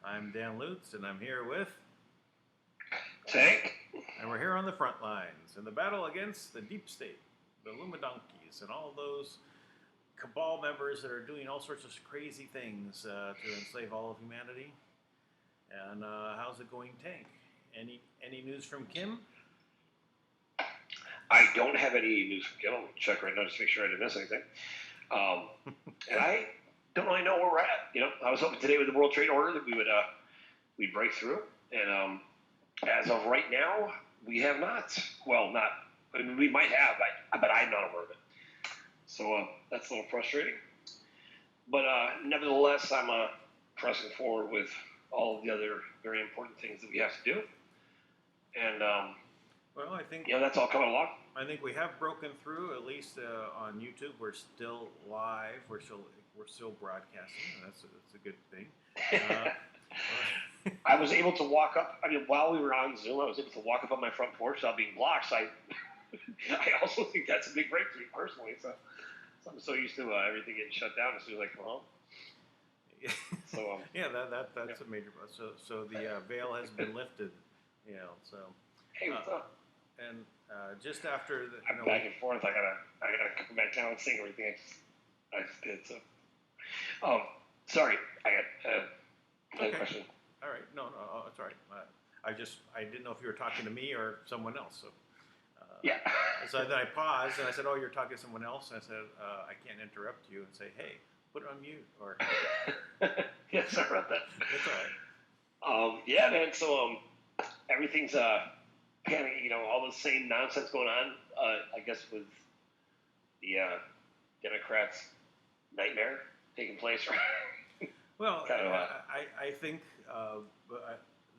I'm Dan Lutz, and I'm here with DANK. And we're here on the front lines in the battle against the deep state, the Lumadonkeys, and all those cabal members that are doing all sorts of crazy things to enslave all of humanity. And how's it going, Tank? Any news from Kim? I don't have any news from Kim. I'll check right now just to make sure I didn't miss anything. And I don't really know where we're at. You know, I was hoping today with the World Trade Order that we'd break through. And as of right now, we have not. Well, not. I mean, we might have, but I'm not aware of it. So that's a little frustrating. But nevertheless, I'm pressing forward with all of the other very important things that we have to do. And well, I think that's all coming along. I think we have broken through, at least on YouTube. We're still live. We're still broadcasting. That's a good thing. I was able to walk up. I mean, while we were on Zoom, I was able to walk up on my front porch without being blocked. So I also think that's a big breakthrough personally. So I'm so used to everything getting shut down as soon as I come home. So yeah, that's a major plus. So the veil has been lifted. You know, so hey, what's up? And just after the, I'm back and forth. I gotta come back down and sing everything I just did. So, sorry, I got another question. All right, no, it's all right. I didn't know if you were talking to me or someone else. So yeah. So then I paused and I said, "Oh, you're talking to someone else." And I said, "I can't interrupt you," and say, "Hey, put it on mute." Or yeah, sorry about that. That's all right. Yeah, man. So everything's panning. You know, all the same nonsense going on. I guess with the Democrats' nightmare taking place, right? Well, Kind of I think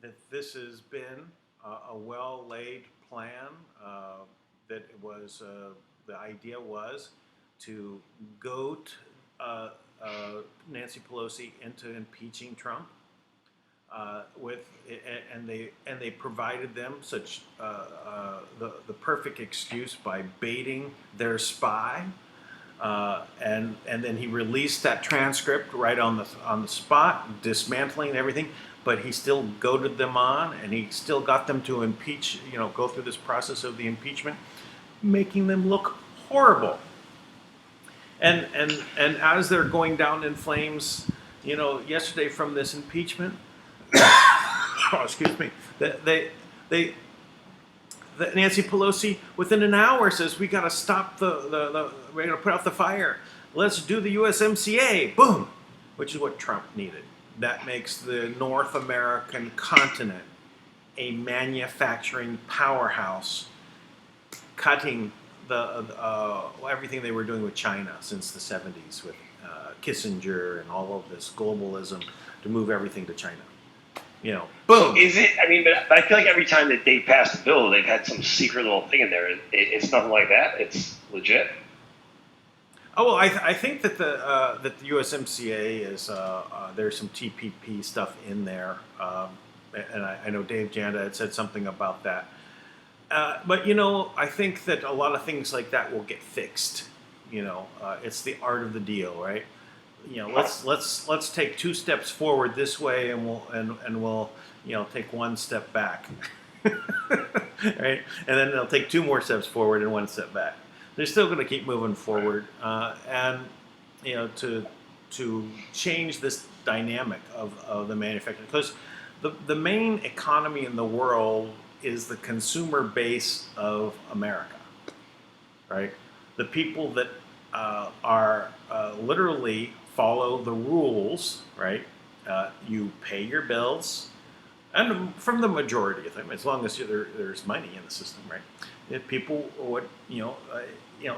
that this has been a well laid plan. That it was the idea was to goat Nancy Pelosi into impeaching Trump. And they provided them such the perfect excuse by baiting their spy, and then he released that transcript right on the spot, dismantling everything. But he still goaded them on, and he still got them to impeach. Go through this process of the impeachment, making them look horrible. And as they're going down in flames, yesterday from this impeachment, oh, excuse me, they Nancy Pelosi within an hour says we got to stop we're going to put out the fire. Let's do the USMCA. Boom, which is what Trump needed. That makes the North American continent a manufacturing powerhouse, cutting everything they were doing with China since the 70s with Kissinger and all of this globalism to move everything to China. Boom. So is it? I mean, but I feel like every time that they passed a bill, they've had some secret little thing in there. It's nothing like that. It's legit. Oh well, I think that the USMCA is there's some TPP stuff in there, and I know Dave Janda had said something about that. But I think that a lot of things like that will get fixed. It's the art of the deal, right? Let's take 2 steps forward this way, and we'll take 1 step back, right? And then they'll take 2 more steps forward and 1 step back. They're still going to keep moving forward, and to change this dynamic of the manufacturing, because the main economy in the world is the consumer base of America, right? The people that are literally follow the rules, right? You pay your bills, and from the majority of them, as long as there's money in the system, right? If people would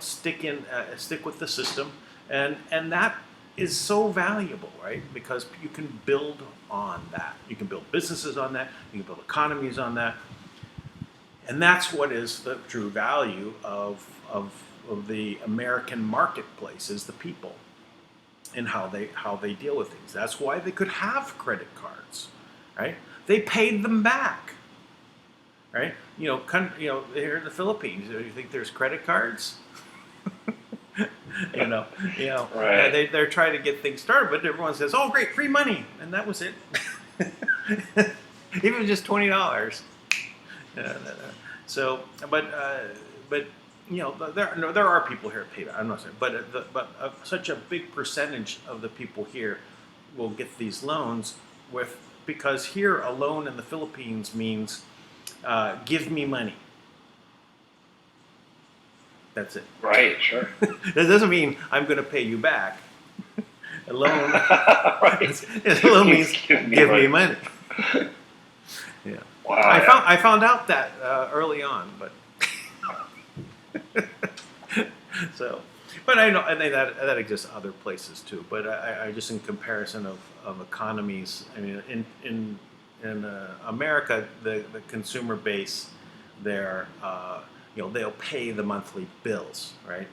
stick with the system, and that is so valuable, right? Because you can build on that. You can build businesses on that. You can build economies on that, and that's what is the true value of the American marketplace, is the people and how they deal with things. That's why they could have credit cards, right? They paid them back, right? Here in the Philippines, do you think there's credit cards? Right. They're trying to get things started, but everyone says, "Oh, great, free money," and that was it. Even just $20. So, but there are people here at PayPal. I'm not saying, but such a big percentage of the people here will get these loans because here a loan in the Philippines means give me money. That's it. Right. Sure. That doesn't mean I'm going to pay you back. A loan, Right. a loan means give me money. Yeah. Wow. I found out that early on, but so, but I know, I think that exists other places too. But I just, in comparison of economies, I mean, in America, the consumer base there, they'll pay the monthly bills, right?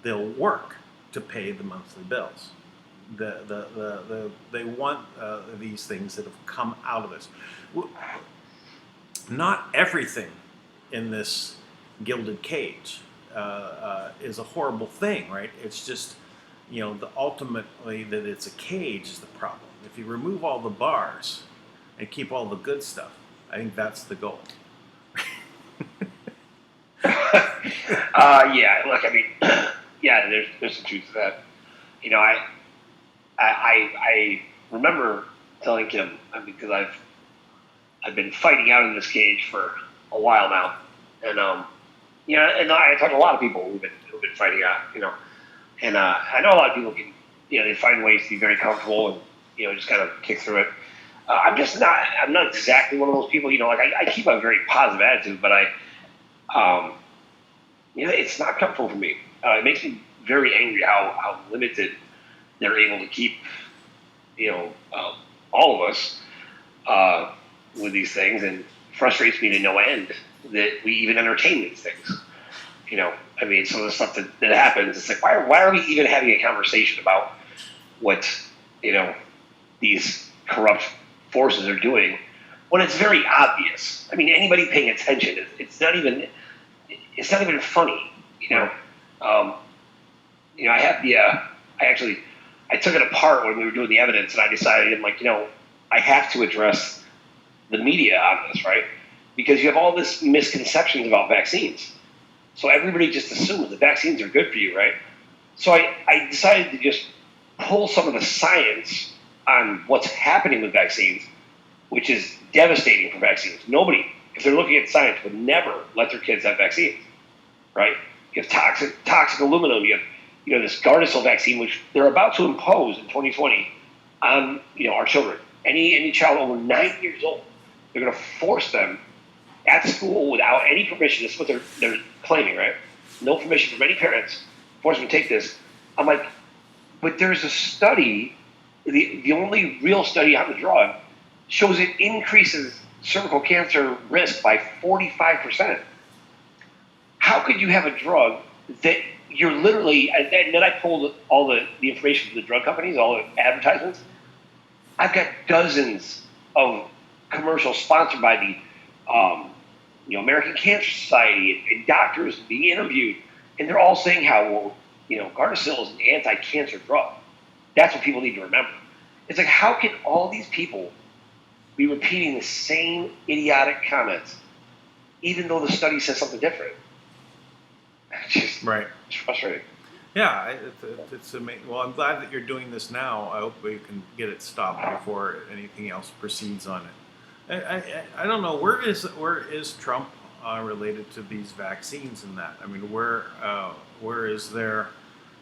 They'll work to pay the monthly bills. They want these things that have come out of this. Not everything in this gilded cage is a horrible thing, right? It's just, ultimately that it's a cage is the problem. If you remove all the bars and keep all the good stuff, I think that's the goal. Yeah. Look, I mean, yeah. There's some truth to that. I remember telling Kim, because I've been fighting out in this cage for a while now, and and I talk to a lot of people who've been fighting out, and I know a lot of people can, they find ways to be very comfortable and just kind of kick through it. I'm not exactly one of those people, I keep a very positive attitude, but it's not comfortable for me. It makes me very angry how limited they're able to keep all of us with these things, and frustrates me to no end that we even entertain these things. I mean, some of the stuff that happens, it's like, why are we even having a conversation about what, these corrupt forces are doing when it's very obvious? I mean, anybody paying attention, it's not even funny, I have I took it apart when we were doing the evidence, and I decided, I'm like, I have to address the media on this, right? Because you have all this misconceptions about vaccines. So everybody just assumes that vaccines are good for you, right? So I decided to just pull some of the science on what's happening with vaccines, which is devastating for vaccines. Nobody, if they're looking at science, would never let their kids have vaccines, right? You have toxic aluminum. You have this Gardasil vaccine, which they're about to impose in 2020 on our children. Any child over 9 years old, they're going to force them at school without any permission. This is what they're claiming, right? No permission from any parents. Force them to take this. I'm like, but there's a study, the only real study on the drug shows it increases cervical cancer risk by 45%. How could you have a drug that you're literally, and then I pulled all the information from the drug companies, all the advertisements. I've got dozens of commercials sponsored by the American Cancer Society and doctors being interviewed, and they're all saying how, Gardasil is an anti-cancer drug. That's what people need to remember. It's like, how can all these people be repeating the same idiotic comments, even though the study says something different? It's frustrating. Yeah, it's amazing. Well, I'm glad that you're doing this now. I hope we can get it stopped before anything else proceeds on it. I don't know, where is Trump related to these vaccines and that? I mean, where is there,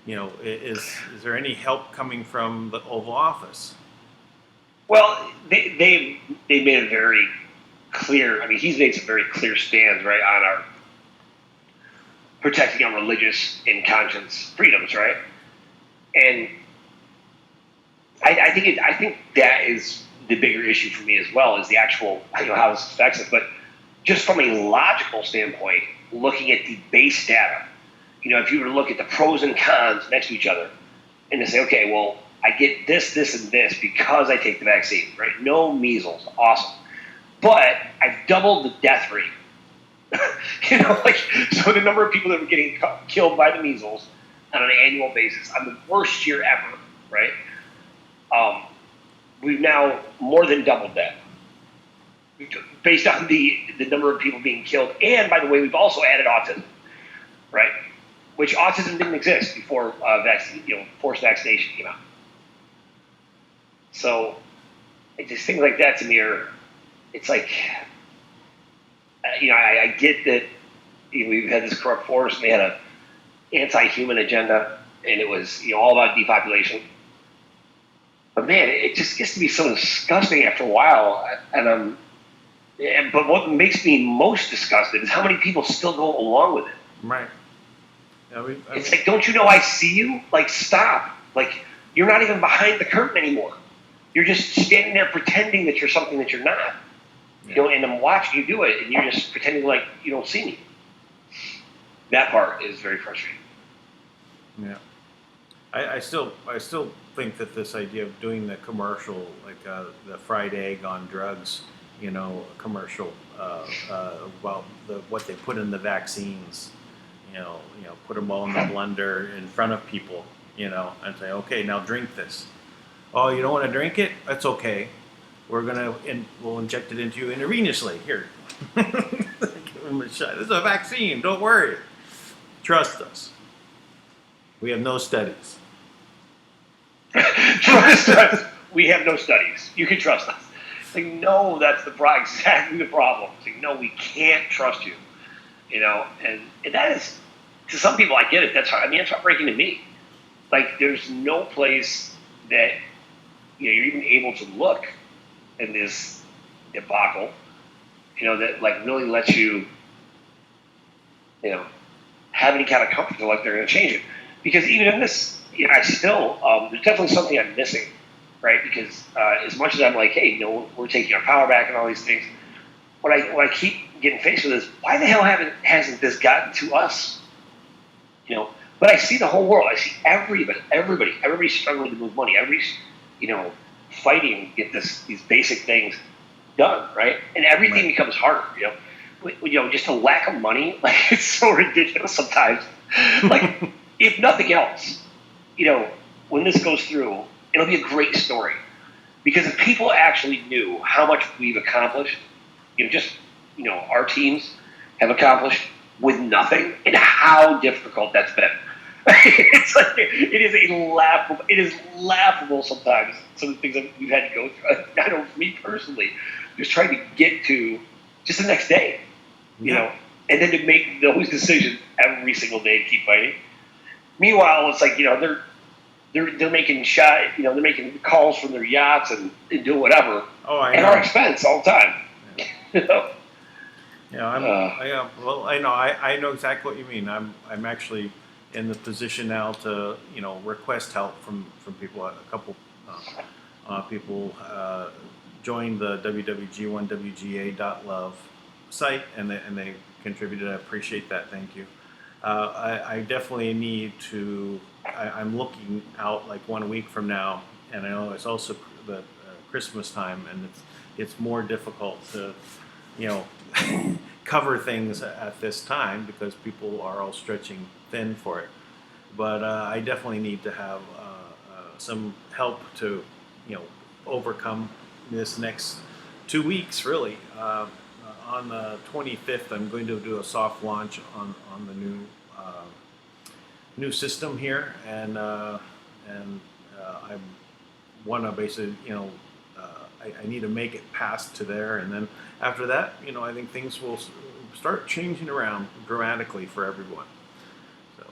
is there any help coming from the Oval Office? Well, they made it very clear. I mean, he's made some very clear stands, right, on our protecting our religious and conscience freedoms, right? And I think that is the bigger issue for me as well, is the actual, how this affects us. But just from a logical standpoint, looking at the base data, if you were to look at the pros and cons next to each other, and to say, okay, well, I get this, this, and this because I take the vaccine, right? No measles, awesome. But I've doubled the death rate. So the number of people that were getting killed by the measles on an annual basis, on the worst year ever, right? We've now more than doubled that based on the number of people being killed. And by the way, we've also added autism, right? Which autism didn't exist before forced vaccination came out. So just things like that to me it's like, I get that we've had this corrupt force and they had an anti-human agenda, and it was all about depopulation. But man, it just gets to be so disgusting after a while. But what makes me most disgusted is how many people still go along with it. Right. It's like, don't you know I see you? Like, stop. Like, you're not even behind the curtain anymore. You're just standing there pretending that you're something that you're not. And I'm watching you do it, and you're just pretending like you don't see me. That part is very frustrating. Yeah. I still think that this idea of doing the commercial, like the fried egg on drugs, commercial about what they put in the vaccines, put them all in the blender in front of people, and say, okay, now drink this. Oh, you don't want to drink it? That's okay. We'll inject it into you intravenously. Here, give them a shot. This is a vaccine. Don't worry. Trust us. We have no studies. Trust us. We have no studies. You can trust us. It's like, no, that's exactly the problem. It's like, no, we can't trust you. And that is, to some people, I get it. That's heartbreaking to me. Like, there's no place that you're even able to look in this debacle, that like really lets you, have any kind of comfort to like they're going to change it. Because even in this, I still, there's definitely something I'm missing right? Because as much as I'm like, hey, we're taking our power back and all these things, what I keep getting faced with is, why the hell hasn't this gotten to us? But I see the whole world. I see everybody struggling to move money. Everybody's, fighting to get these basic things done, right? And everything becomes harder, just a lack of money, like, it's so ridiculous sometimes. Like, if nothing else, when this goes through, it'll be a great story. Because if people actually knew how much we've accomplished, our teams have accomplished with nothing, and how difficult that's been. It's like, it is laughable sometimes, some of the things that we've had to go through. I know, for me personally, just trying to get to just the next day, and then to make those decisions every single day to keep fighting. Meanwhile, it's like, they're making they're making calls from their yachts and doing whatever at our expense all the time. I know exactly what you mean. I'm actually in the position now to request help from people. A couple people joined the wwg1wga.love site, and they contributed. I appreciate that. Thank you. I definitely need to. I'm looking out like 1 week from now, and I know it's also the Christmas time, and it's more difficult to cover things at this time because people are all stretching thin for it. But I definitely need to have some help to overcome this next 2 weeks, really. On the 25th, I'm going to do a soft launch on the new system here, and I want to basically I need to make it past to there, and then after that, I think things will start changing around dramatically for everyone. So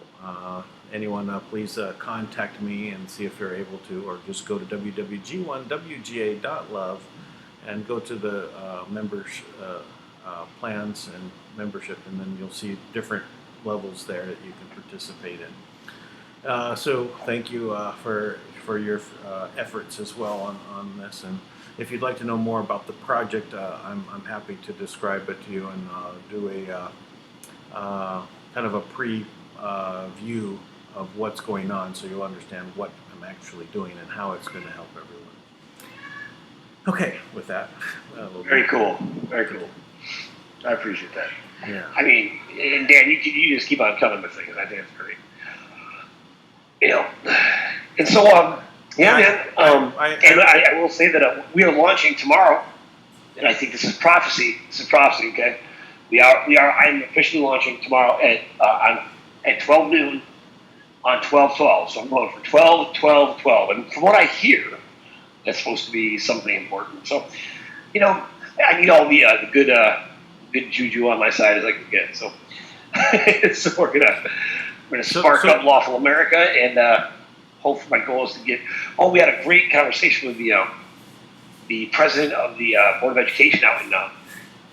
anyone, please contact me and see if you're able to, or just go to wwg1wga.love and go to the members plans and membership, and then you'll see different levels there that you can participate in. So thank you for your efforts as well on this, and if you'd like to know more about the project, I'm happy to describe it to you and do a kind of a preview of what's going on, so you'll understand what I'm actually doing and how it's going to help everyone. Okay, with that. Very cool. Very cool. I appreciate that. Yeah. I mean, and Dan, you just keep on coming with things. I think it's great. And so, man. I will say that we are launching tomorrow, and I think this is prophecy. Okay? I'm officially launching tomorrow at 12 noon on 12/12. So I'm going for 12/12/12, and from what I hear, that's supposed to be something important. So, I need all the good juju on my side as I can get. So, so we're gonna spark up lawful America, and hopefully my goal is to get. Oh, we had a great conversation with the president of the Board of Education out in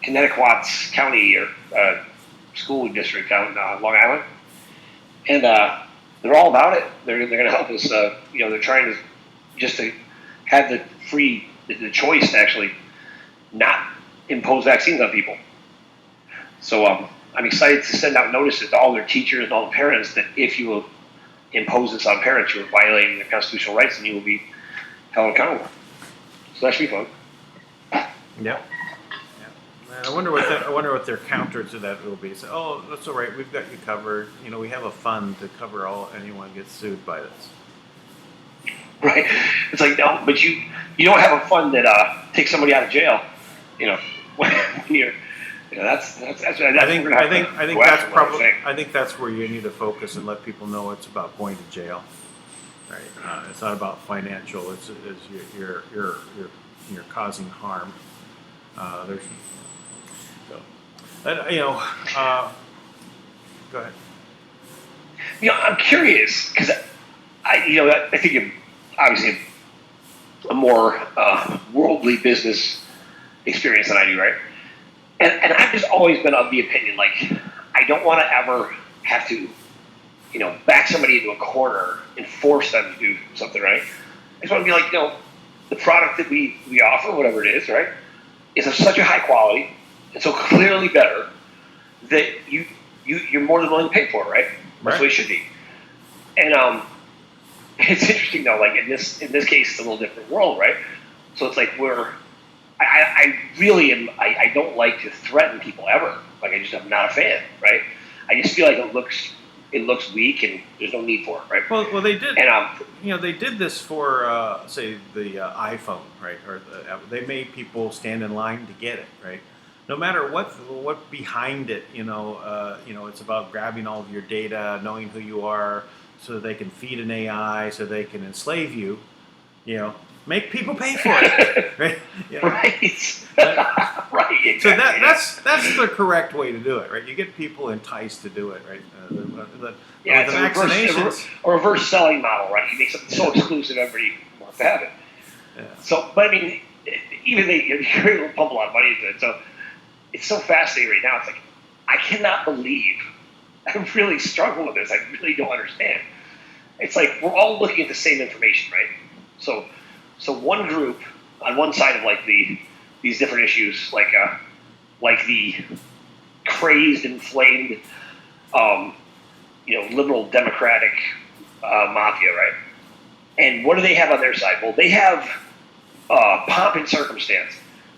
Connecticut County or school district out in Long Island, and they're all about it. They're going to help us. They're trying to just to have the choice to actually not impose vaccines on people. So I'm excited to send out notices to all their teachers and all the parents that if you will impose this on parents, you're violating their constitutional rights, and you will be held accountable. So that should be fun. Yep. I wonder what their counter to that will be. So, oh, that's all right. We've got you covered. We have a fund to cover anyone gets sued by this. Right. It's like, no, but you don't have a fund that takes somebody out of jail. When you're. That's I think that's where you need to focus and let people know it's about going to jail. Right. It's not about financial. It's you're causing harm. Go ahead. I'm curious because I think you're obviously a more worldly business experience than I do, right? And I've just always been of the opinion, like, I don't want to ever have to, back somebody into a corner and force them to do something, right? I just want to be like, the product that we offer, whatever it is, right, is of such a high quality and so clearly better that you're more than willing to pay for it, right? That's the way it should be. And it's interesting though, like in this case, it's a little different world, right? So it's like I really am. I don't like to threaten people ever. Like I'm not a fan, right? I just feel like it looks weak and there's no need for it, right? Well, they did. And they did this for say the iPhone, right? Or they made people stand in line to get it, right? No matter what behind it, it's about grabbing all of your data, knowing who you are, so they can feed an AI, so they can enslave you, make people pay for it, right? Right. Right. Exactly. So that's the correct way to do it, right? You get people enticed to do it, right? The vaccinations, a reverse selling model, right? You make something so exclusive, everybody wants to have it. Yeah. So, but I mean, even you're able to pump a lot of money into it. So it's so fascinating right now. It's like I cannot believe I really struggle with this. I really don't understand. It's like we're all looking at the same information, right? So one group on one side of like these different issues, like the crazed, inflamed, liberal democratic mafia, right? And what do they have on their side? Well, they have pomp and circumstance,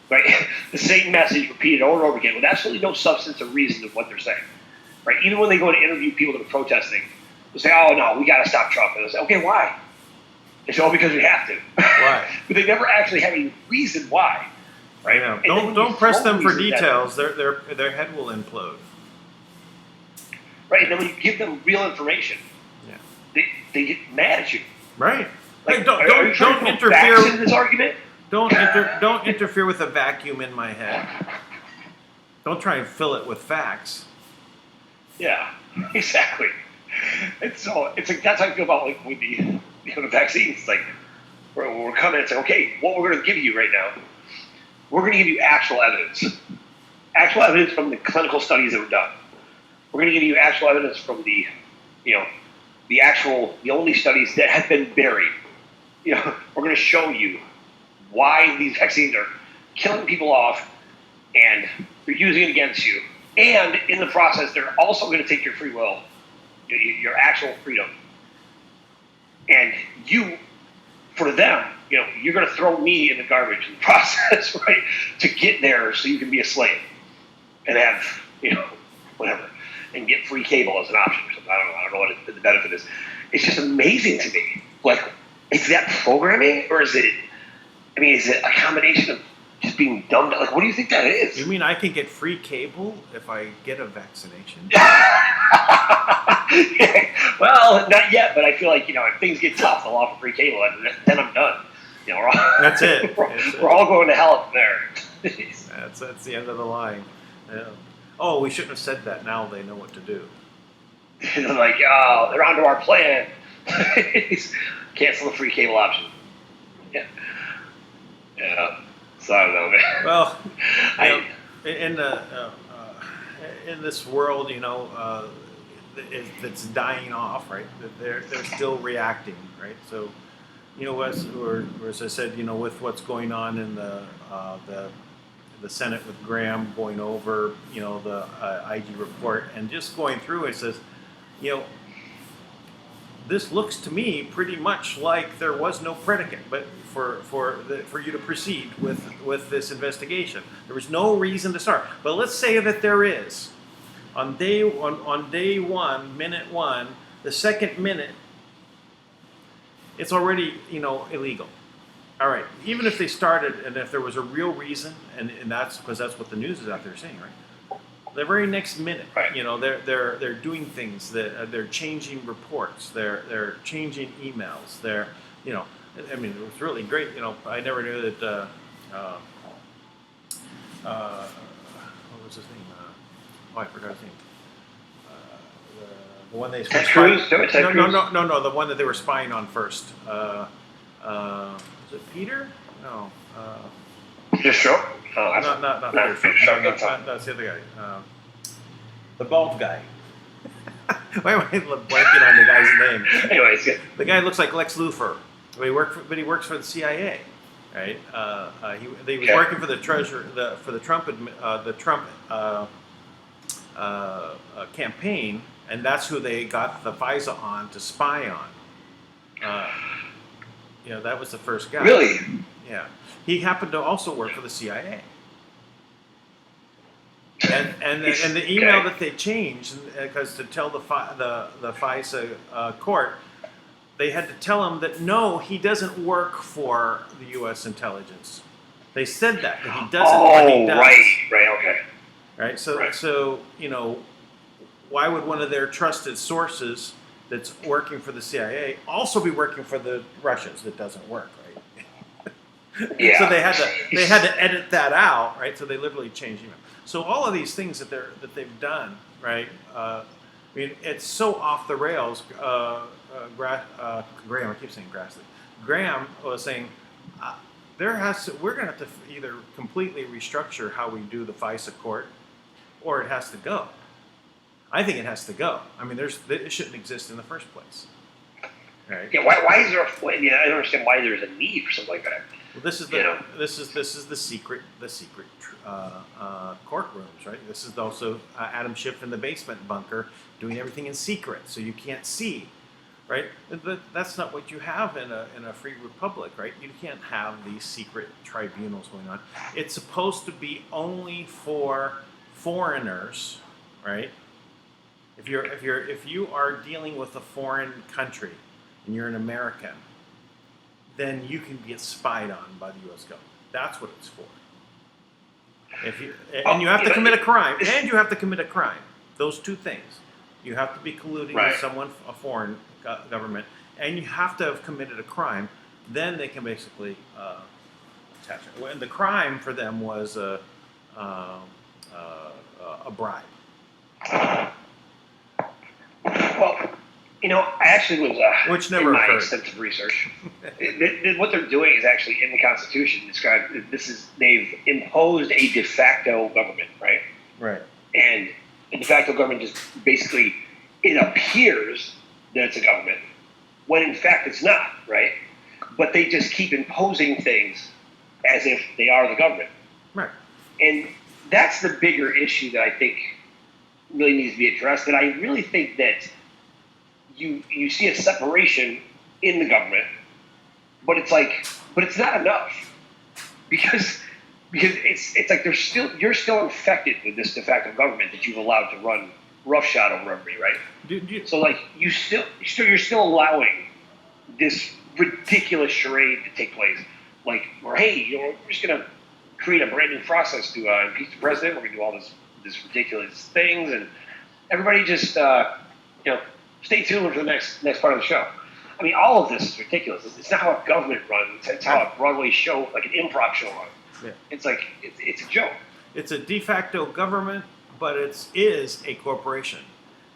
right? The same message repeated over and over again with absolutely no substance or reason of what they're saying, right? Even when they go to interview people that are protesting, they'll say, "Oh no, we got to stop Trump." And they'll say, "Okay, why?" They say, "Oh, because we have to." Why? But they never actually have any reason why, right? Don't press them for details. Their head will implode. Right, and then when you give them real information, they get mad at you. Right. Like, don't interfere in this argument. Don't interfere with a vacuum in my head. Don't try and fill it with facts. Yeah, exactly. It's like that's how I feel about like with the vaccines. It's like we're coming. It's like, okay, what we're going to give you right now, we're going to give you actual evidence from the clinical studies that were done. We're going to give you actual evidence from the only studies that have been buried. We're going to show you why these vaccines are killing people off, and they're using it against you. And in the process, they're also going to take your free will, your actual freedom. And for them, you're going to throw me in the garbage in the process, right? To get there so you can be a slave and have, whatever, and get free cable as an option or something. I don't know what the benefit is. It's just amazing to me. Like, is that programming or is it a combination of just being dumbed up? Like, what do you think that is? You mean I can get free cable if I get a vaccination? Well, not yet, but I feel like, if things get tough, they'll offer free cable, and then I'm done. That's it. We're all going to hell from there. That's the end of the line. Yeah. Oh, we shouldn't have said that. Now they know what to do. They're like, oh, they're onto our plan. Cancel the free cable option. Yeah. So I don't know, man. Well, in this world, that's dying off, right? They're still reacting, right? So, as I said, with what's going on in the Senate with Graham going over, the IG report and just going through, it says, this looks to me pretty much like there was no predicate, but for you to proceed with this investigation, there was no reason to start. But let's say that there is. On day one, minute one, the second minute, it's already illegal. All right. Even if they started, and if there was a real reason, and that's because that's what the news is out there saying, right? The very next minute, right. They're doing things that they're changing reports, they're changing emails, it was really great. I never knew that. What was his name? I forgot his name. The one they Ted Cruz? No, the one that they were spying on first. Was it Peter? No. Peter Strzok? Not Peter Strzok. That's the other guy. The bald guy. Why am I blanking on the guy's name? Anyways, yeah. The guy looks like Lex Luthor, but he works for the CIA. right? He was working for the treasurer, for the Trump campaign, and that's who they got the FISA on to spy on. That was the first guy. Really? Yeah. He happened to also work for the CIA. And the email that they changed, because to tell the FISA court, they had to tell him that no, he doesn't work for the U.S. intelligence. They said that he doesn't, but he does. Right, okay. Right. So why would one of their trusted sources that's working for the CIA also be working for the Russians? That doesn't work, right? Yeah. So they had to edit that out, right? So they literally changed email. So all of these things that they've done, right? I mean, it's so off the rails. Graham, I keep saying Grassley. Graham was saying we're going to have to either completely restructure how we do the FISA court, or it has to go. I think it has to go. I mean, it shouldn't exist in the first place. Right? Yeah. Why is there I don't understand why there's a need for something like that. Well, this is the secret courtrooms, right? This is also Adam Schiff in the basement bunker doing everything in secret, so you can't see, right? But that's not what you have in a free republic, right? You can't have these secret tribunals going on. It's supposed to be only for foreigners, right? If you are dealing with a foreign country and you're an American, then you can get spied on by the U.S. government. That's what it's for. You have to commit a crime, and you have to commit a crime. Those two things. You have to be colluding with someone, a foreign government, and you have to have committed a crime. Then they can basically attach it. And the crime for them was a bribe. Well, I actually was which never in my occurred. extensive research. What they're doing is actually in the Constitution described. They've imposed a de facto government, right? Right. And a de facto government just basically it appears that it's a government when in fact it's not, right? But they just keep imposing things as if they are the government. Right. And that's the bigger issue that I think really needs to be addressed. And I really think that you see a separation in the government, but it's not enough because it's like you're still infected with this de facto government that you've allowed to run roughshod over everybody, right? So like you're still allowing this ridiculous charade to take place. Like, or hey, we're just gonna create a brand new process to impeach the president. We're gonna do all this ridiculous things, and everybody just stay tuned for the next part of the show. I mean, all of this is ridiculous. It's not how a government runs. It's how a Broadway show, like an improv show, runs. Yeah. It's like it's a joke. It's a de facto government, but it is a corporation,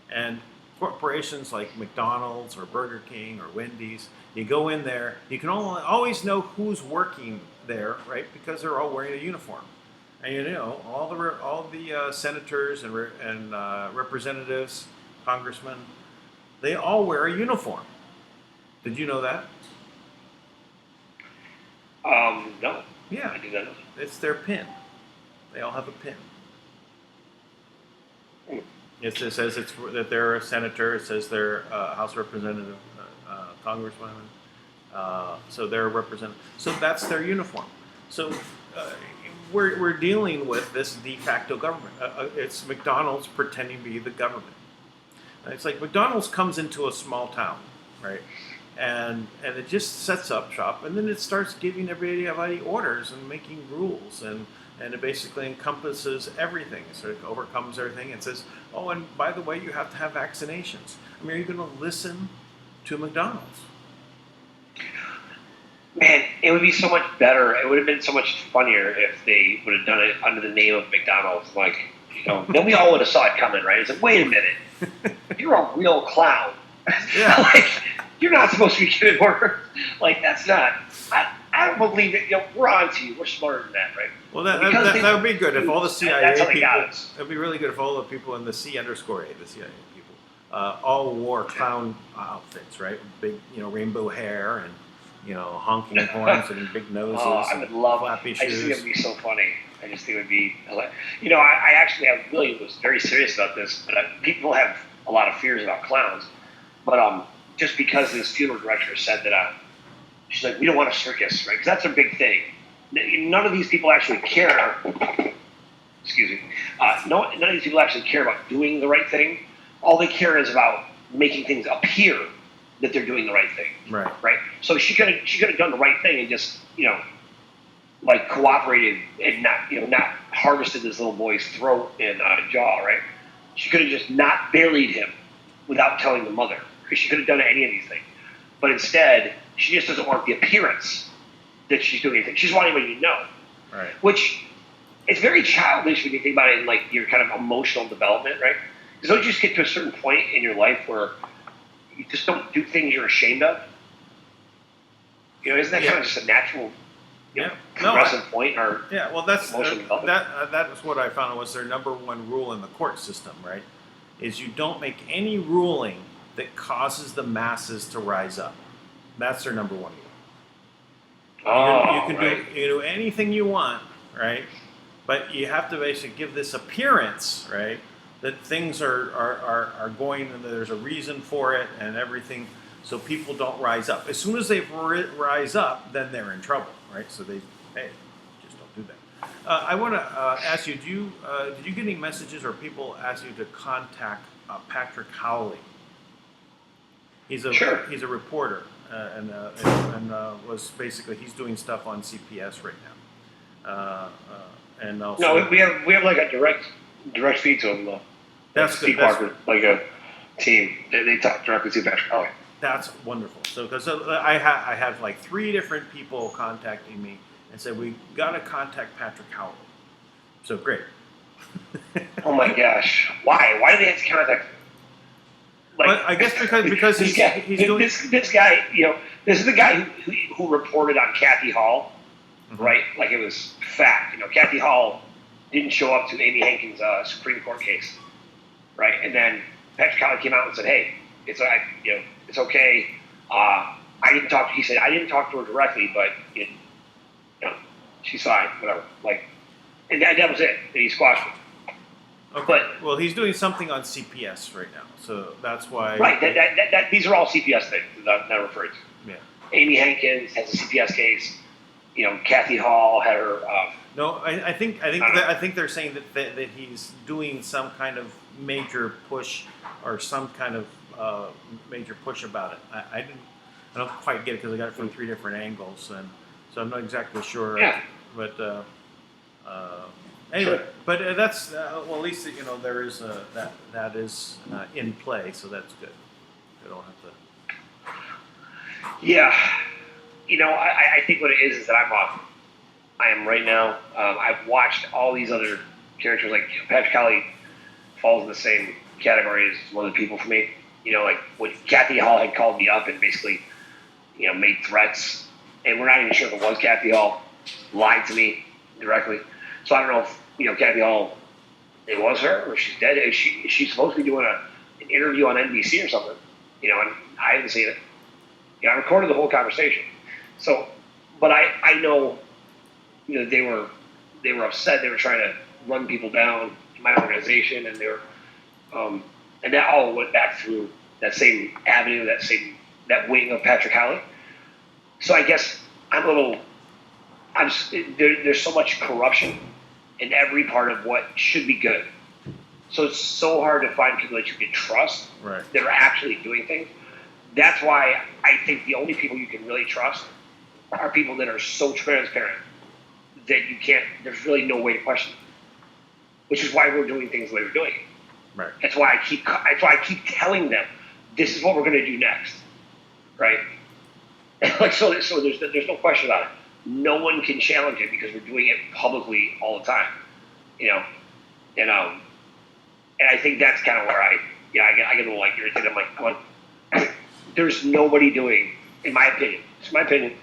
and corporations like McDonald's or Burger King or Wendy's, you go in there, you can always know who's working there, right? Because they're all wearing a uniform, and all the senators and representatives, congressmen, they all wear a uniform. Did you know that? No. Yeah. I did not know. It's their pin. They all have a pin. It says that they're a senator. It says they're a House representative, congressman. So they're a representative. So that's their uniform. So we're dealing with this de facto government. It's McDonald's pretending to be the government. It's like McDonald's comes into a small town, right? And it just sets up shop, and then it starts giving everybody orders and making rules, and it basically encompasses everything. So it overcomes everything and says, oh, and by the way, you have to have vaccinations. I mean, are you going to listen to McDonald's? Man, it would be so much better. It would have been so much funnier if they would have done it under the name of McDonald's. Like, then we all would have saw it coming, right? It's like, wait a minute. You're a real clown. Yeah. Like, you're not supposed to be giving orders. Like, that's not. I don't believe it. We're on to you. We're smarter than that, right? Well, that would be good if all the CIA that's how they people. got us. It would be really good if all the people in the C_A, the CIA people, all wore clown outfits, right? Big, rainbow hair and honking horns and big noses. I would love. flappy I just think shoes. it would be so funny. I just think it would be. I actually really was very serious about this, but people have a lot of fears about clowns. But just because this funeral director said that, she's like, we don't want a circus, right? Because that's a big thing. None of these people actually care. Excuse me. None of these people actually care about doing the right thing. All they care is about making things appear that they're doing the right thing. Right. Right. So she could have done the right thing and just like cooperated and not harvested this little boy's throat and jaw. Right. She could have just not buried him without telling the mother, because she could have done any of these things. But instead, she just doesn't want the appearance that she's doing anything. She just wants anybody to know. Right. Which it's very childish when you think about it in like your kind of emotional development, right? Because don't you just get to a certain point in your life where you just don't do things you're ashamed of? Isn't that kind of just a natural, progressive point? Or well, that's emotional development? that was what I found was their number one rule in the court system, right? Is you don't make any ruling that causes the masses to rise up. That's their number one rule. You can do anything you want, right? But you have to basically give this appearance, right, that things are going and there's a reason for it and everything, so people don't rise up. As soon as they rise up, then they're in trouble, right? So just don't do that. I want to ask you, did you get any messages or people ask you to contact Patrick Howley? He's a reporter and was basically, he's doing stuff on CPS right now. And also, no, we have like a direct feed to him though. That's Steve good. Parker, like a team. They talk directly to Patrick Howley. That's wonderful. So because I had like 3 different people contacting me and said we got to contact Patrick Howley. So great. Oh my gosh! Why? Why do they have to contact him? Like, but I guess because he's doing this guy. This is the guy who reported on Kathy Hall, mm-hmm. right? Like it was fact. Kathy Hall didn't show up to Amy Hankins' Supreme Court case, right? And then Patrick Howley came out and said, "Hey, it's it's okay. I didn't talk." He said, "I didn't talk to her directly, but she's fine. Whatever." Like, and that was it. And he squashed it. Okay. But well, he's doing something on CPS right now, so that's why. Right. These are all CPS things that I'm referring to. Yeah. Amy Hankins has a CPS case. Kathy Hall had her. No, I think they're saying that he's doing some kind of major push or some kind of major push about it. I don't quite get it because I got it from 3 different angles, and so I'm not exactly sure. Yeah. But anyway, Sure. but that's well, at least there is that is in play, so that's good. I don't have to. Yeah. I think what it is that I am right now. I've watched all these other characters. Like Patrick Howley falls in the same category as one of the people for me. Like when Kathy Hall had called me up and basically, made threats, and we're not even sure if it was Kathy Hall, lied to me directly. So I don't know if Kathy Hall, it was her or she's dead. She's supposed to be doing an interview on NBC or something. And I haven't seen it. I recorded the whole conversation. So, but I know, they were upset. They were trying to run people down in my organization, and they were, and that all went back through that same avenue, that wing of Patrick Howley. So I guess there's so much corruption in every part of what should be good. So it's so hard to find people that you can trust Right. that are actually doing things. That's why I think the only people you can really trust are people that are so transparent that there's really no way to question them. Which is why we're doing things the way we're doing it. Right. That's why I keep telling them, this is what we're going to do next. Right? Like, so there's no question about it. No one can challenge it because we're doing it publicly all the time. And I think that's kind of where I get a little like irritated. I'm like, come on. There's nobody doing, in my opinion, it's my opinion,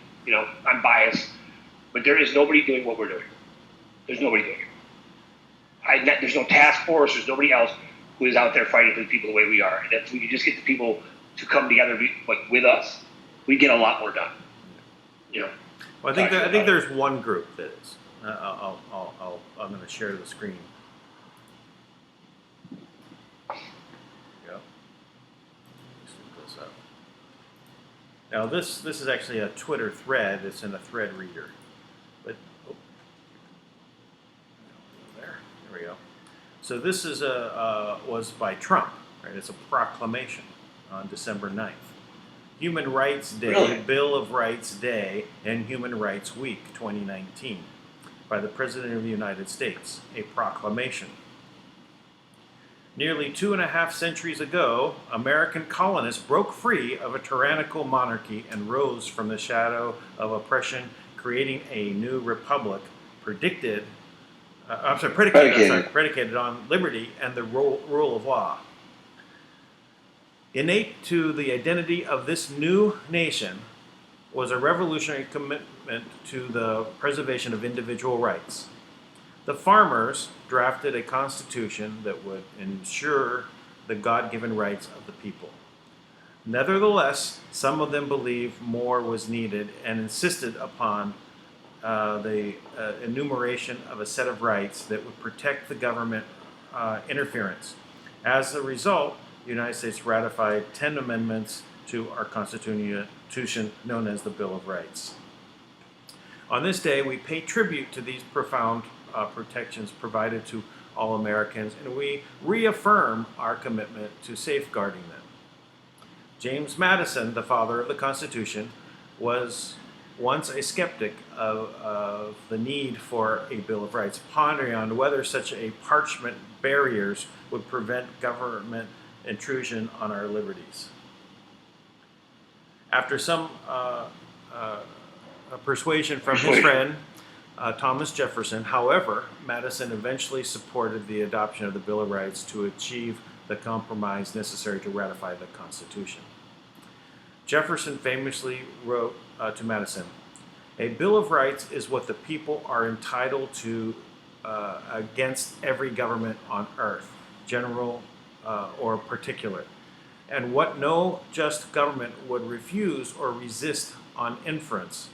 I'm biased, but there is nobody doing what we're doing. There's nobody doing it. There's no task force, there's nobody else who is out there fighting for the people the way we are. And if we could just get the people to come together with us, we get a lot more done. you know. Well, I think there's one group that is. I'm going to share the screen. There you go. Let's look this up. Now this is actually a Twitter thread. It's in a thread reader. But there we go. So this is was by Trump, right? It's a proclamation on December 9th. Human Rights Day, Really? Bill of Rights Day, and Human Rights Week 2019 by the President of the United States, a proclamation. Nearly 2.5 centuries ago, American colonists broke free of a tyrannical monarchy and rose from the shadow of oppression, creating a new republic predicated on liberty and the rule of law. Innate to the identity of this new nation was a revolutionary commitment to the preservation of individual rights. The farmers drafted a constitution that would ensure the God-given rights of the people. Nevertheless, some of them believed more was needed and insisted upon the enumeration of a set of rights that would protect the government interference. As a result, the United States ratified 10 amendments to our Constitution known as the Bill of Rights. On this day, we pay tribute to these profound protections provided to all Americans, and we reaffirm our commitment to safeguarding them. James Madison, the father of the Constitution, was once a skeptic of the need for a Bill of Rights, pondering on whether such a parchment barriers would prevent government intrusion on our liberties. After some persuasion from his friend Thomas Jefferson, however, Madison eventually supported the adoption of the Bill of Rights to achieve the compromise necessary to ratify the Constitution. Jefferson famously wrote to Madison, "A Bill of Rights is what the people are entitled to against every government on earth, general or particular, and what no just government would refuse or resist on inference."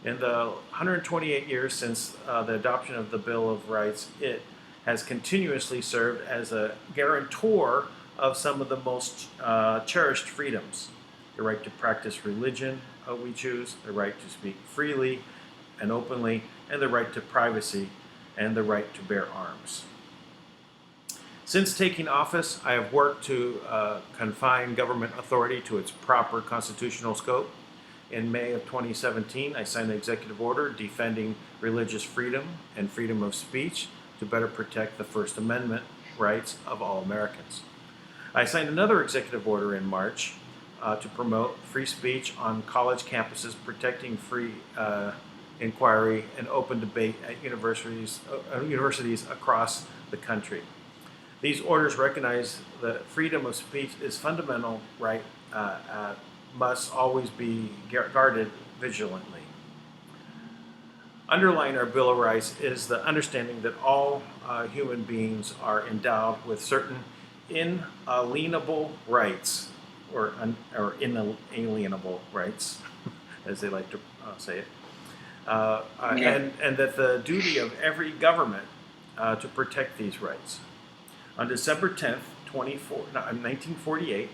In the 128 years since the adoption of the Bill of Rights, it has continuously served as a guarantor of some of the most cherished freedoms: the right to practice religion we choose, the right to speak freely and openly, and the right to privacy, and the right to bear arms. Since taking office, I have worked to confine government authority to its proper constitutional scope. In May of 2017, I signed an executive order defending religious freedom and freedom of speech to better protect the First Amendment rights of all Americans. I signed another executive order in March to promote free speech on college campuses, protecting free inquiry and open debate at universities across the country. These orders recognize that freedom of speech is fundamental right, must always be guarded vigilantly. Underlying our Bill of Rights is the understanding that all human beings are endowed with certain inalienable rights, or inalienable rights, as they like to say it, and that the duty of every government to protect these rights. On December 10th, 1948,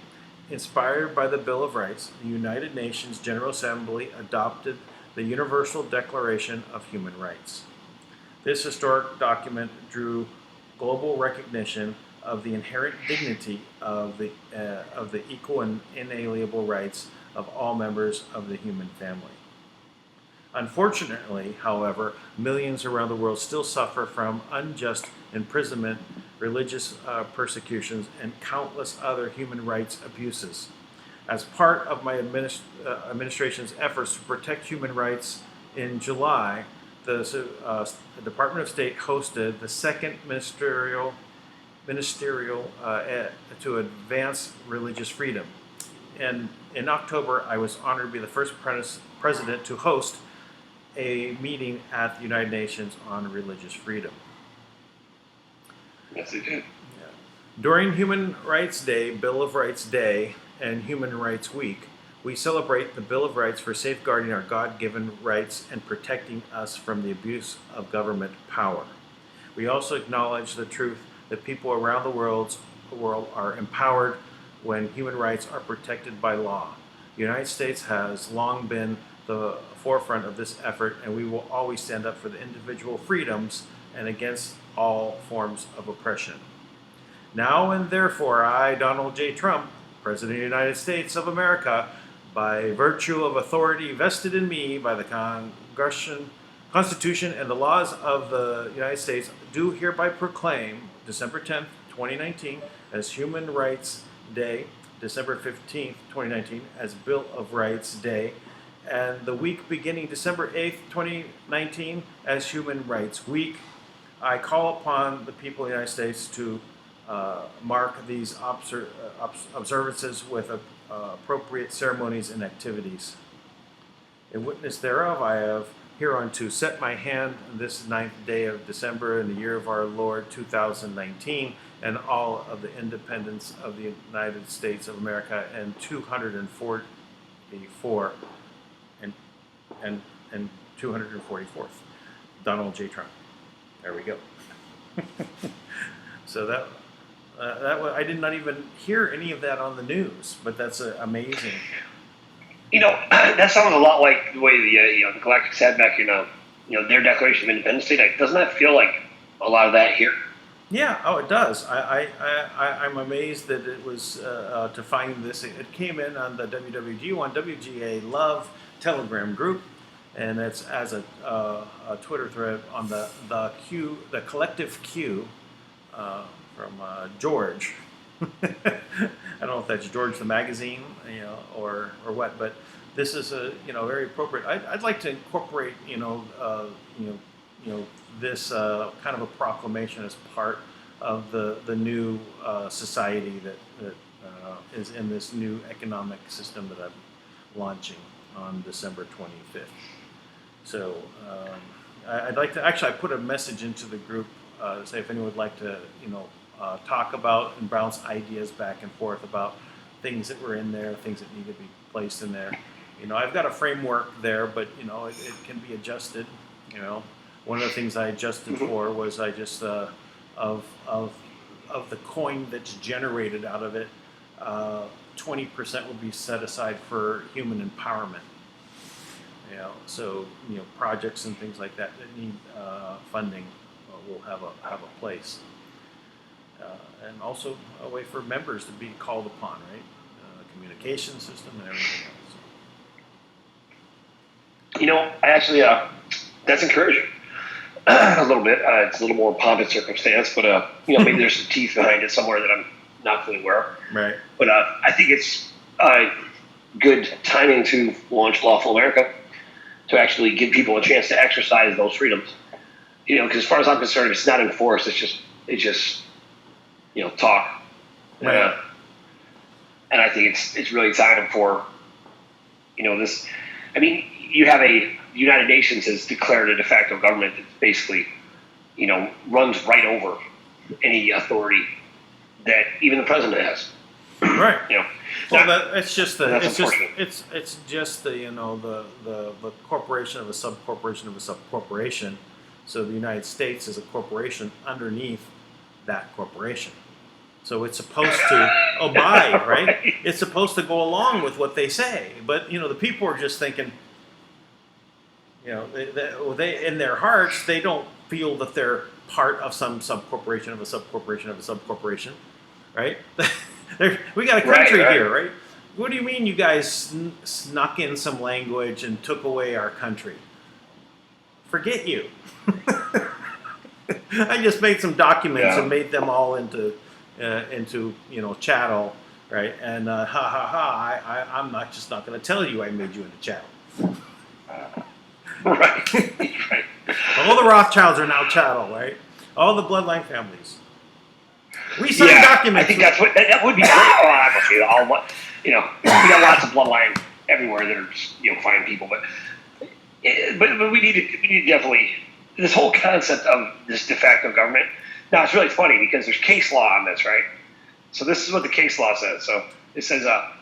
inspired by the Bill of Rights, the United Nations General Assembly adopted the Universal Declaration of Human Rights. This historic document drew global recognition of the inherent dignity of the equal and inalienable rights of all members of the human family. Unfortunately, however, millions around the world still suffer from unjust imprisonment, religious persecutions, and countless other human rights abuses. As part of my administration's efforts to protect human rights, in July, the Department of State hosted the second ministerial to advance religious freedom. And in October, I was honored to be the first president to host a meeting at the United Nations on religious freedom. Yes, they did. During Human Rights Day, Bill of Rights Day, and Human Rights Week, We celebrate the Bill of Rights for safeguarding our God-given rights and protecting us from the abuse of government power. We also acknowledge the truth that people around the world are empowered when human rights are protected by law. The United States has long been the forefront of this effort, and we will always stand up for the individual freedoms and against all forms of oppression. Now and therefore, I, Donald J. Trump, President of the United States of America, by virtue of authority vested in me by the Constitution and the laws of the United States, do hereby proclaim December 10th, 2019 as Human Rights Day, December 15th, 2019 as Bill of Rights Day, and the week beginning December 8th, 2019 as Human Rights Week. I call upon the people of the United States to mark these observances with appropriate ceremonies and activities. In witness thereof, I have hereunto set my hand on this 9th day of December in the year of our Lord 2019, and all of the independence of the United States of America and 244 and 244th. Donald J. Trump. There we go. So that was, I did not even hear any of that on the news, but that's amazing. That sounds a lot like the way the Galactics had back their Declaration of Independence Day. Doesn't that feel like a lot of that here? Yeah, oh, it does. I'm amazed that it was to find this. It came in on the WWG1 WGA Love Telegram group, and it's as a Twitter thread on the collective Q from George. I don't know if that's George the magazine, or what, but this is very appropriate. I'd like to incorporate this kind of a proclamation as part of the new society that is in this new economic system that I'm launching on December 25th. So I'd like to I put a message into the group to say if anyone would like to talk about and bounce ideas back and forth about things that were in there, things that need to be placed in there. I've got a framework there, but it can be adjusted. One of the things I adjusted for was I just of the coin that's generated out of it, 20% will be set aside for human empowerment. So projects and things like that need funding will have a place, and also a way for members to be called upon, right? Communication system and everything else. Actually, that's encouraging. A little bit. It's a little more pomp and circumstance, but maybe there's some teeth behind it somewhere that I'm not fully aware of. Right. But I think it's good timing to launch Lawful America, to actually give people a chance to exercise those freedoms. Because as far as I'm concerned, if it's not enforced, it's just talk. Right. And I think it's really time for this. I mean, you have the United Nations has declared a de facto government that basically, runs right over any authority that even the president has. Right. Well, it's just the corporation of a subcorporation of a subcorporation. So the United States is a corporation underneath that corporation. So it's supposed to abide, right? It's supposed to go along with what they say. But the people are just thinking, they in their hearts they don't feel that they're part of some subcorporation of a subcorporation of a subcorporation, right? We got a country here, right? What do you mean you guys snuck in some language and took away our country? Forget you. I just made some documents and made them all into chattel, right? And I'm not going to tell you I made you into chattel. Right. All the Rothschilds are now chattel, right? All the bloodline families. We signed documents. I think that would be great. We got lots of bloodline everywhere that are fine people, but we need to definitely this whole concept of this de facto government. Now it's really funny because there's case law on this, right? So this is what the case law says. So it says a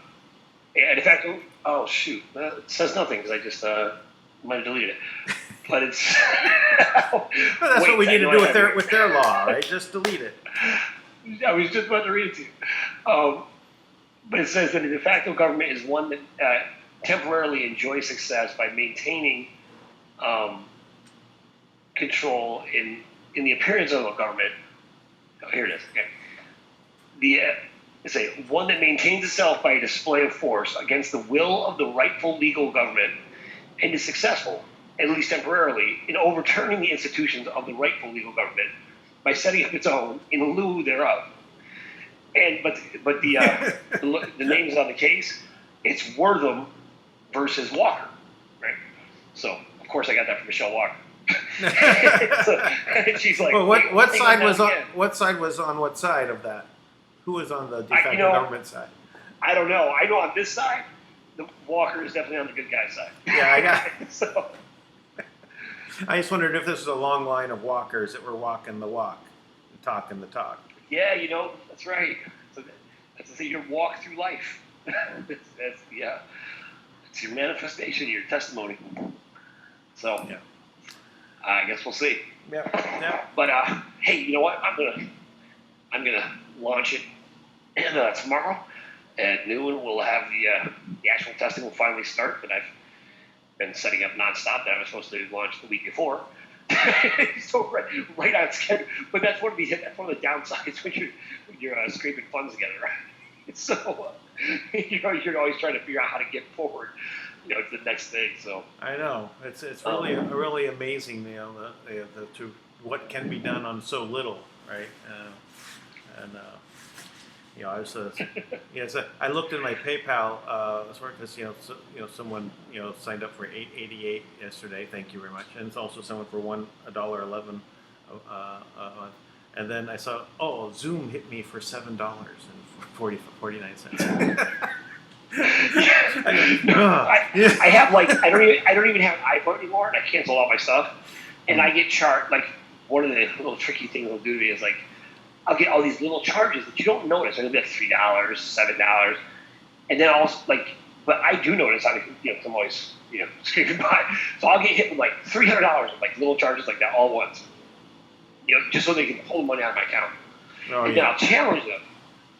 de facto Oh shoot, it says nothing because I just might have deleted it. But it's. Well, that's what we need to do with their law, right? Just delete it. I was just about to read it to you. But it says that a de facto government is one that temporarily enjoys success by maintaining control in the appearance of a government. Oh, here it is. Okay. One that maintains itself by a display of force against the will of the rightful legal government and is successful, at least temporarily, in overturning the institutions of the rightful legal government by setting up its own in lieu thereof. And but the names on the case, it's Wortham versus Walker, right? So of course I got that from Michelle Walker. And she's like, well, what side was on what side of that? Who was on the de facto government side? I don't know. I know on this side, the Walker is definitely on the good guy side. Yeah, I got. So I just wondered if this was a long line of walkers that were walking the walk, talking the talk. Yeah, that's right. So that's your walk through life. That's it's your manifestation, your testimony. So yeah. I guess we'll see. Yeah. Yeah. But hey, you know what? I'm gonna launch it, and tomorrow at noon we'll have the actual testing will finally start. But I've been setting up nonstop. That I was supposed to launch the week before. So right on schedule. But that's one of the downsides when you're scraping funds together, right? So you're always trying to figure out how to get forward, to the next thing. So I know it's really amazing, to what can be done on so little, right? I was I looked at my PayPal because someone signed up for $8.88 yesterday. Thank you very much, and it's also someone for $1.11 and then I saw Zoom hit me for $7.49. I have I don't even have iPhone anymore, and I cancel all my stuff, and I get charged. Like one of the little tricky things they'll do to me is like, I'll get all these little charges that you don't notice. It'll be like $3, $7, and then also but I do notice. I'm always scraping by, so I'll get hit with like $300 of like little charges like that all at once. Just so they can pull money out of my account, then I'll challenge them,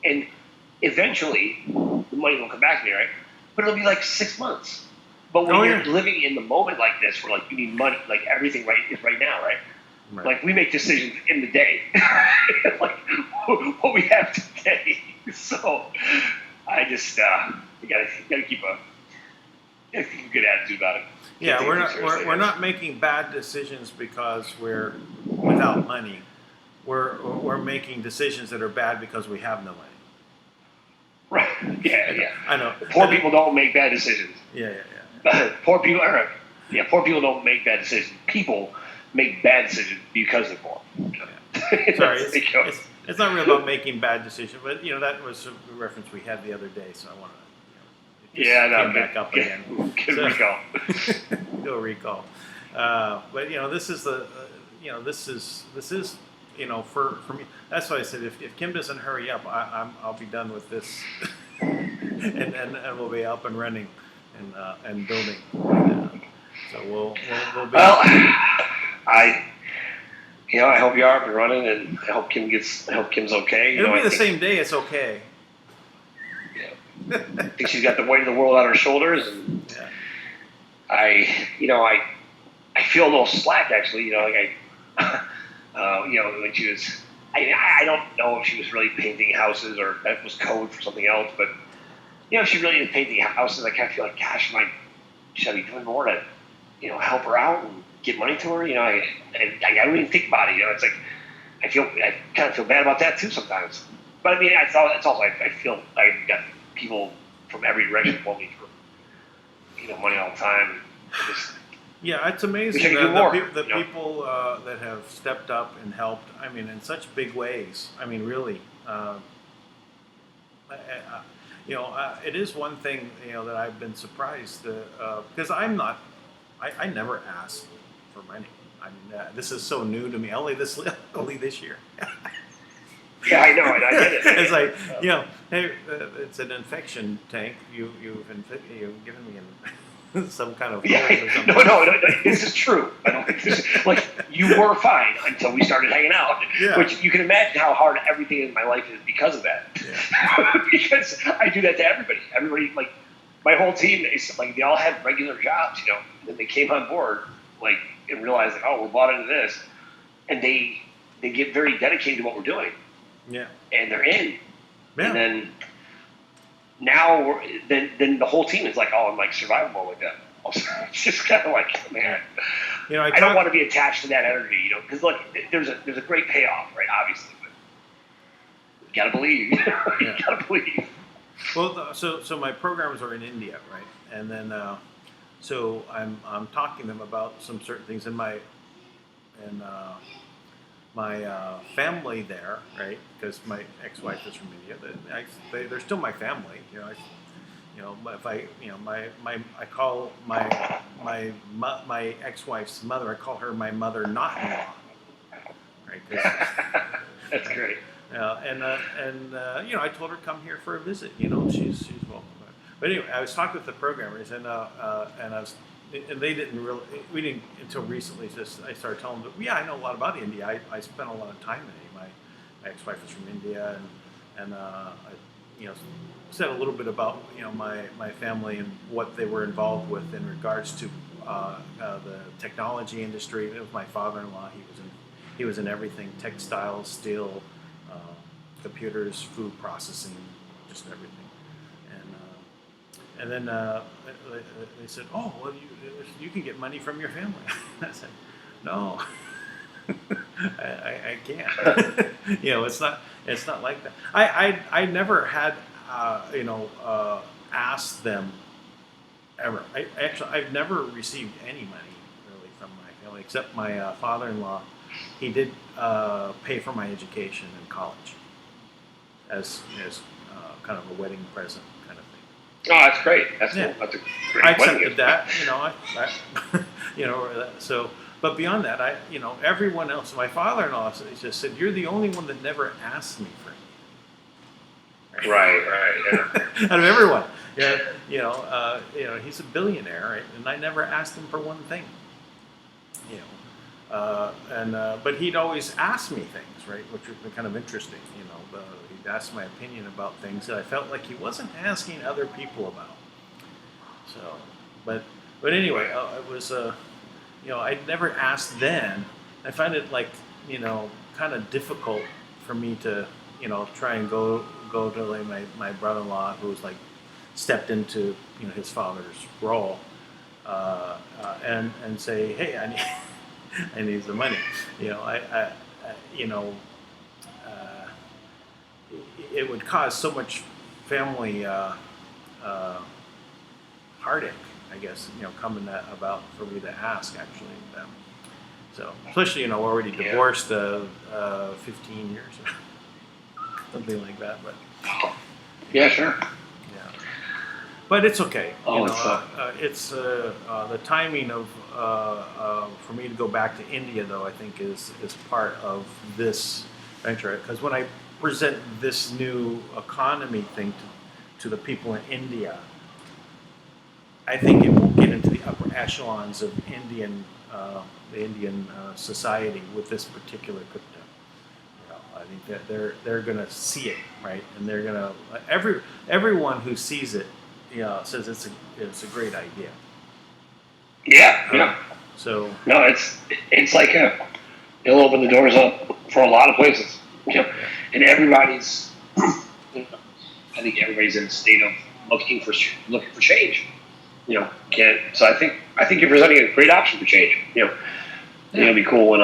and eventually the money will come back to me, right? But it'll be like 6 months. But when you're living in the moment like this, where like you need money, like everything is right now, right? Right. Like we make decisions in the day, like what we have today. So I just you gotta keep a good attitude about it. Yeah, we're not making bad decisions because we're without money. We're making decisions that are bad because we have no money. Right. Yeah. I know. Poor people don't make bad decisions. Yeah. Poor people don't make bad decisions. People make bad decisions because they're poor. Yeah. Sorry, it's not really about making bad decisions, but that was a reference we had the other day, so I want to. Came back up again. Good recall. Go recall. But this is this is for me. That's why I said if Kim doesn't hurry up, I'll be done with this, and we'll be up and running, and building. So we'll be. Well, I hope you are up and running, and I hope Kim's okay. It'll be the same day. It's okay. Yeah. I think she's got the weight of the world on her shoulders, and I feel a little slack actually. When she was, I don't know if she was really painting houses or that was code for something else, but if she really is painting houses, I kind of feel like, gosh, should I be doing more to, help her out and get money to her? I don't even think about it. It's like I kind of feel bad about that too sometimes. But I mean, it's also I feel I've got people from every direction for me for money all the time. Yeah, it's amazing the people that have stepped up and helped. I mean, in such big ways. I mean, really. It is one thing that I've been surprised because I never ask for money. I mean, this is so new to me. Only this year. Yeah, I know, and I get it. It's like, hey, it's an infection tank. You've given me some kind of cold or something. No, this is true. I don't think this is, like, you were fine until we started hanging out, which you can imagine how hard everything in my life is because of that. Yeah. Because I do that to everybody. Everybody, like, my whole team is like, they all had regular jobs, and then they came on board, like, and realized, like, oh, we're bought into this, and they get very dedicated to what we're doing. Yeah. And they're in. Yeah. And then now, then the whole team is like all in like survival mode like that. It's just kind of like, man, I don't want to be attached to that energy, because like there's a great payoff, right? Obviously, but you gotta believe. You gotta believe. Well, so my programs are in India, right? And then so I'm talking to them about some certain things in my family there, right? Because my ex-wife is from India. They're still my family. If I call my ex-wife's mother, I call her my mother not-in-law, right? That's great. I told her come here for a visit. She's welcome. But anyway, I was talking with the programmers, and they didn't really. We didn't until recently. I started telling them, I know a lot about India. I spent a lot of time in India. My ex-wife is from India, and I said a little bit about my family and what they were involved with in regards to the technology industry. It was my father-in-law. He was in everything: textiles, steel, computers, food processing, just everything. And then they said, "Oh, well, you can get money from your family." I said, "No, I can't." It's not like that. I never had asked them ever. I've never received any money really from my family except my father-in-law. He did pay for my education in college as kind of a wedding present. Oh, that's great. That's cool. That's a great. I accepted that, So, but beyond that, everyone else. My father-in-law just said, "You're the only one that never asked me for anything." Right. Yeah. Out of everyone, he's a billionaire, right? And I never asked him for one thing. But he'd always ask me things, right, which would be kind of interesting. He'd ask my opinion about things that I felt like he wasn't asking other people about. So, but anyway, it was I'd never asked then. I find it like kind of difficult for me to try and go to like my brother-in-law who's like stepped into his father's role and say, hey, I need the money. It would cause so much family heartache, I guess, coming about for me to ask actually them. So, especially, we're already divorced 15 years or something like that, but. Yeah, sure. Yeah. But it's okay. Oh, it's the timing of for me to go back to India, though, I think is part of this venture. Because when I present this new economy thing to the people in India, I think it will get into the upper echelons of the Indian society with this particular crypto. I think that they're going to see it, right, and they're going to everyone who sees it, says it's a great idea. Yeah. So no, it's like it'll open the doors up for a lot of places. And everybody's, I think everybody's in a state of looking for change. So I think you're presenting a great option for change. It'll be cool when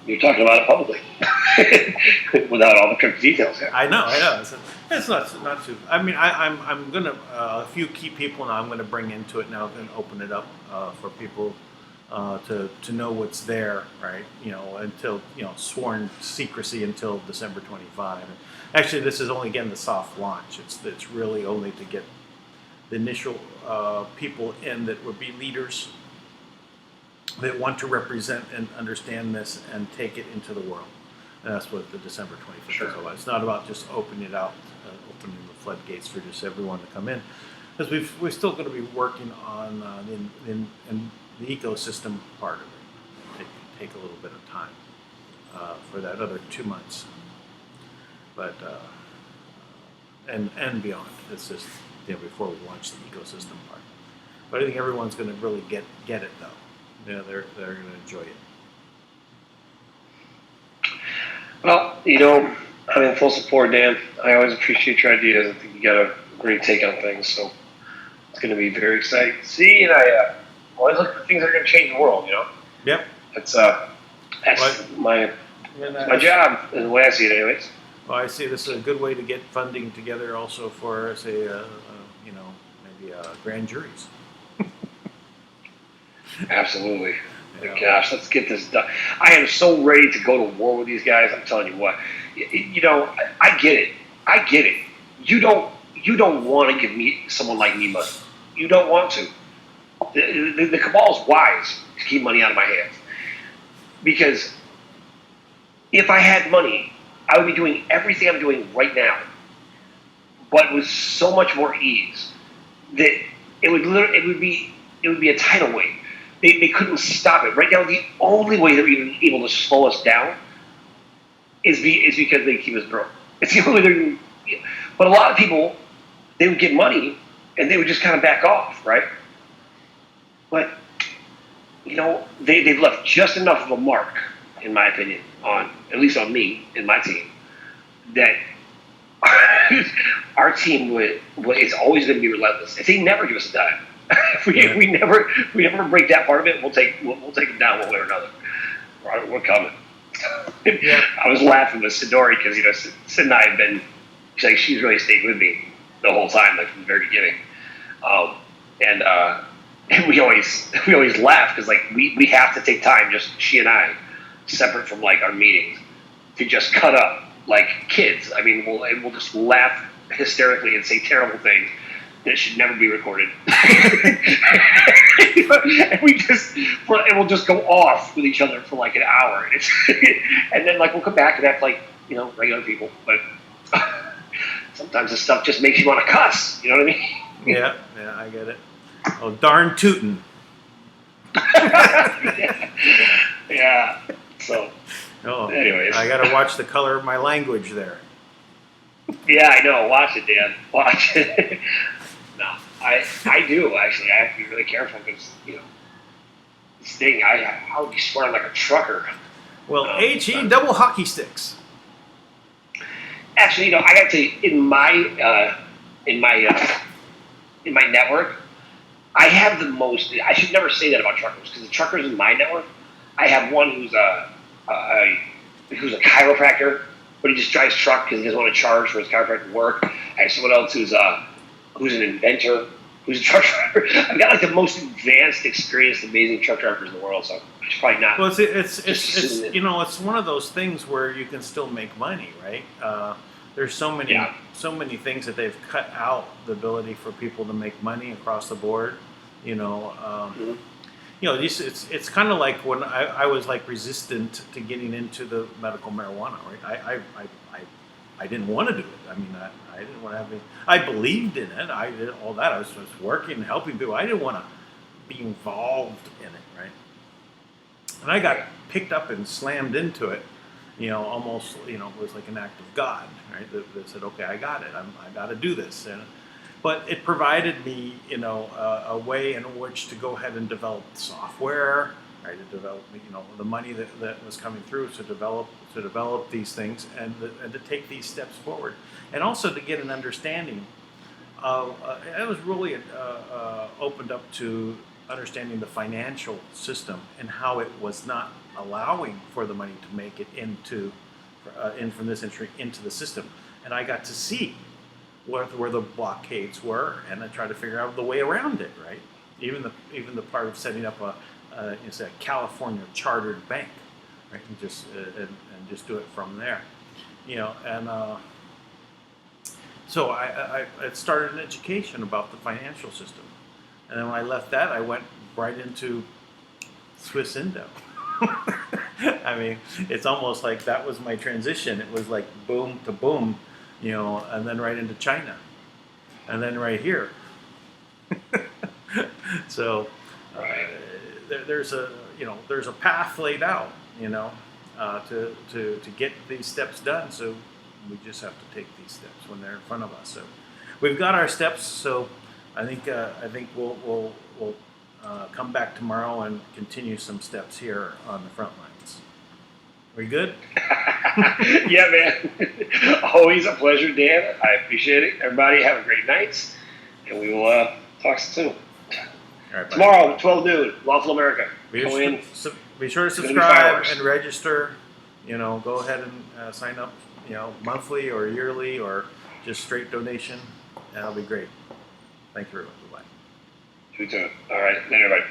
you're talking about it publicly without all the cryptic details. Yeah. I know. It's not too. I mean, I'm gonna a few key people now. I'm gonna bring into it now and open it up for people to know what's there, right? Until sworn secrecy until December 25. Actually, this is only again the soft launch. It's really only to get the initial people in that would be leaders that want to represent and understand this and take it into the world. And that's what the December 25th Sure. is all about. It's not about just opening it out, opening the floodgates for just everyone to come in, because we're still going to be working on in the ecosystem part of it. It can take a little bit of time for that other 2 months, but and beyond. It's just before we launch the ecosystem part. But I think everyone's going to really get it though. They're going to enjoy it. Well, I'm in full support, Dan. I always appreciate your ideas. I think you got a great take on things, so it's going to be very exciting to see. And I always look for things that are going to change the world. Yep. That's my job, and the way I see it, anyways. Well, I see this is a good way to get funding together, also for say, maybe grand juries. Absolutely. Yeah. Gosh, let's get this done. I am so ready to go to war with these guys. I'm telling you what. I get it. You don't want to give someone like me money. You don't want to. The cabal's wise to keep money out of my hands. Because if I had money, I would be doing everything I'm doing right now, but with so much more ease that it would be a tidal wave. They couldn't stop it. Right now, the only way that we're able to slow us down is because they keep us broke. It's the only way but a lot of people, they would get money and they would just kind of back off, right? But they've left just enough of a mark, in my opinion, at least on me and my team, that our team it's always going to be relentless. If they never give us a dime, if we never break that part of it, we'll take them down one way or another. Right, we're coming. Yeah. I was laughing with Sidori because Sid and I have been. She's really stayed with me the whole time, like from the very beginning, and we always laugh because we have to take time, just she and I, separate from our meetings, to just cut up like kids. I mean, we'll just laugh hysterically and say terrible things that should never be recorded. And we'll just go off with each other for an hour. And then we'll come back and act like regular people. But sometimes this stuff just makes you want to cuss. You know what I mean? Yeah, I get it. Oh, darn tootin'. Yeah. So. Anyways, I got to watch the color of my language there. Yeah, I know. Watch it, Dan. Watch it. No, I do actually. I have to be really careful because this thing. I would be swearing like a trucker. Well, HE double hockey sticks. Actually, I got to tell you, in my network, I have the most. I should never say that about truckers because the truckers in my network, I have one who's a chiropractor, but he just drives truck because he doesn't want to charge for his chiropractic work. I have someone else who's an inventor, who's a truck driver. I've got the most advanced, experienced, amazing truck drivers in the world. So I should probably not. Well, it's one of those things where you can still make money, right? There's so many things that they've cut out the ability for people to make money across the board. It's kind of like when I was resistant to getting into the medical marijuana, right? I didn't want to do it. I mean, I didn't want to have any. I believed in it. I did all that. I was working, helping people. I didn't want to be involved in it, right? And I got picked up and slammed into it. Almost, it was like an act of God, right? That said, okay, I got it. I got to do this. But it provided me, a way in which to go ahead and develop software, right? To develop, the money that was coming through to develop these things and to take these steps forward, and also to get an understanding of. It was really opened up to understanding the financial system and how it was not allowing for the money to make it in from this industry into the system, and I got to see where the blockades were, and I tried to figure out the way around it. Right, even the part of setting up a California chartered bank, right, and just do it from there, and so I started an education about the financial system, and then when I left that, I went right into Swiss Indo. I mean, it's almost like that was my transition. It was like boom to boom, and then right into China, and then right here. So there's a path laid out, to get these steps done. So we just have to take these steps when they're in front of us. So we've got our steps. So I think we'll come back tomorrow and continue some steps here on the front lines. We good? Yeah, man. Always a pleasure, Dan. I appreciate it. Everybody have a great night, and we will talk soon. All right, tomorrow, 12 noon, Lawful America. Be sure to subscribe and register. Go ahead and sign up. Monthly or yearly or just straight donation. That'll be great. Thank you, everyone. Bye. You too. All right. Then everybody.